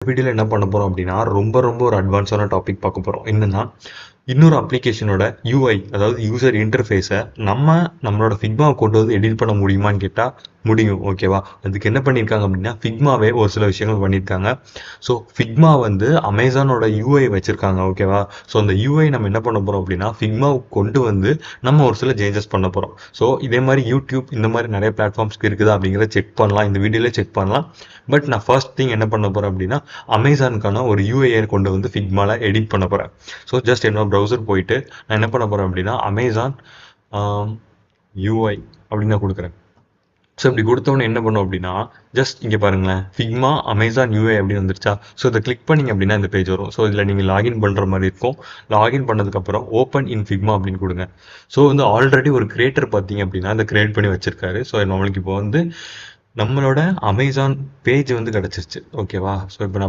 வீடியோவில் என்ன பண்ண போகிறோம் அப்படின்னா ரொம்ப ஒரு அட்வான்ஸான டாபிக் பார்க்க போகிறோம். என்னன்னா இன்னொரு அப்ளிகேஷனோட யூஐ அதாவது யூசர் இன்டர்ஃபேஸை நம்மளோட ஃபிக்மாவை கொண்டு வந்து எடிட் பண்ண முடியுமான்னு கேட்டால் முடியும். ஓகேவா? அதுக்கு என்ன பண்ணியிருக்காங்க அப்படின்னா ஃபிக்மாவே ஒரு சில விஷயங்கள் பண்ணியிருக்காங்க. ஸோ ஃபிக்மா வந்து அமேசானோட யூஐ வச்சுருக்காங்க. ஓகேவா? ஸோ அந்த யூஐ நம்ம என்ன பண்ண போகிறோம் அப்படின்னா ஃபிக்மாவை கொண்டு வந்து நம்ம ஒரு சில சேஞ்சஸ் பண்ண போகிறோம். ஸோ இதே மாதிரி யூடியூப் இந்த மாதிரி நிறைய பிளாட்ஃபார்ம்ஸ்க்கு இருக்குதா அப்படிங்கிறத செக் பண்ணலாம், இந்த வீடியோவில் செக் பண்ணலாம். பட் நான் ஃபர்ஸ்ட் திங் என்ன பண்ண போகிறேன் அப்படின்னா அமேசானுக்கான ஒரு யூஐயை கொண்டு வந்து ஃபிக்மாவில் எடிட் பண்ண போகிறேன். ஸோ ஜஸ்ட் என்னோட ப்ரௌசர் போயிட்டு நான் என்ன பண்ண போகிறேன் அப்படின்னா அமேசான் யூஐ அப்படின்னு நான் கொடுக்குறேன். ஸோ இப்படி கொடுத்தவொன்னே என்ன பண்ணும் அப்படின்னா ஜஸ்ட் இங்கே பாருங்களேன், ஃபிக்மா அமேசான் யூஐ அப்படின்னு வந்துருச்சா? ஸோ இதை கிளிக் பண்ணிங்க அப்படின்னா இந்த பேஜ் வரும். ஸோ இதில் நீங்கள் லாகின் பண்ணுற மாதிரி இருக்கும். லாகின் பண்ணதுக்கப்புறம் ஓப்பன் இன் ஃபிக்மா அப்படின்னு கொடுங்க. ஸோ வந்து ஆல்ரெடி ஒரு கிரியேட்டர் பார்த்தீங்க அப்படின்னா இதை கிரியேட் பண்ணி வச்சிருக்காரு. ஸோ நம்மளுக்கு இப்போ வந்து நம்மளோட அமேசான் பேஜ் வந்து கிடச்சிருச்சு. ஓகேவா? ஸோ இப்போ நான்